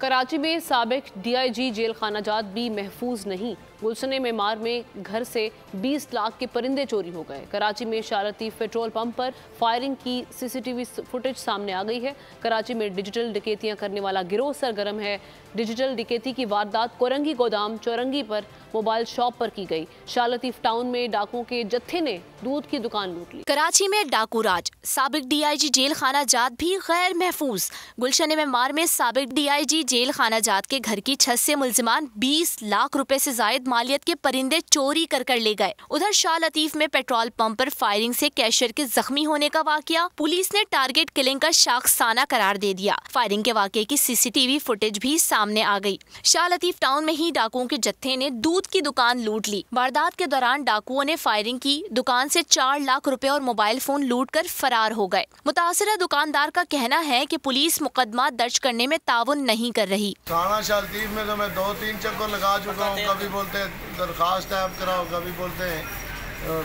कराची में साबिक DIG jail खाना जात भी महफूज नहीं। गुलशन मेमार में घर से 20 लाख के परिंदे चोरी हो गए। कराची में शालतीफ पेट्रोल पंप पर फायरिंग की CCTV फुटेज सामने आ गई है। कराची में डिजिटल डकैतियां करने वाला गिरोह सरगर्म है। डिजिटल डकैती की वारदात कोरंगी गोदाम चौरंगी पर मोबाइल शॉप पर की गई। शालतीफ टाउन में डाकुओं के जत्थे ने दूध की दुकान लूट ली। कराची में डाकू राज, साबिक DIG जेल खाना जात भी गैर महफूज। गुलशन मेमार में साबिक DIG जेल खाना जात के घर की छत से मुल्जिमान 20 लाख रुपए से जायद मालियत के परिंदे चोरी कर ले गए। उधर शाह लतीफ में पेट्रोल पंप पर फायरिंग से कैशियर के जख्मी होने का वाकया पुलिस ने टारगेट किलिंग का शाखसाना करार दे दिया। फायरिंग के वाकये की CCTV फुटेज भी सामने आ गई। शाह लतीफ टाउन में ही डाकुओं के जत्थे ने दूध की दुकान लूट ली। वारदात के दौरान डाकुओं ने फायरिंग की, दुकान से 4 लाख रुपए और मोबाइल फोन लूट कर फरार हो गए। मुतासिरा दुकानदार का कहना है कि पुलिस मुकदमा दर्ज करने में ताउन नहीं कर रही। थाना शालतीफ में तो मैं 2-3 चक्कर लगा चुका हूँ। कभी बोलते हैं दरखास्त टाइप कराओ, कभी बोलते हैं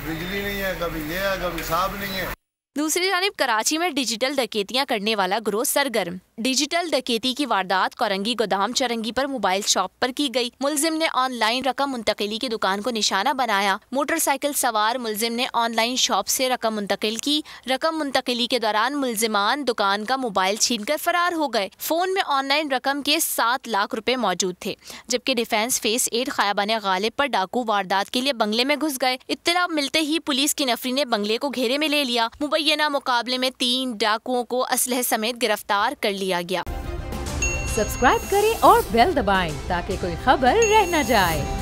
बिजली नहीं है, कभी ये है, कभी साहब नहीं है। दूसरी जानिब कराची में डिजिटल डकैतियां करने वाला गिरोह सरगर्म। डिजिटल डकैती की वारदात कोरंगी गोदाम चौरंगी पर मोबाइल शॉप पर की गई। मुलजिम ने ऑनलाइन रकम मुंतकिली की दुकान को निशाना बनाया। मोटरसाइकिल सवार मुलजिम ने ऑनलाइन शॉप से रकम मुंतकिल की। रकम मुंतकिली के दौरान मुलजिमान दुकान का मोबाइल छीनकर फरार हो गए। फोन में ऑनलाइन रकम के 7 लाख रुपए मौजूद थे। जबकि डिफेंस फेस 8 खयाबान गालिब पर डाकू वारदात के लिए बंगले में घुस गए। इत्तला मिलते ही पुलिस की नफरी ने बंगले को घेरे में ले लिया। मुबैना मुकाबले में 3 डाकुओं को असलहे समेत गिरफ्तार कर लिया गया। सब्सक्राइब करें और बेल दबाएं ताकि कोई खबर रह न जाए।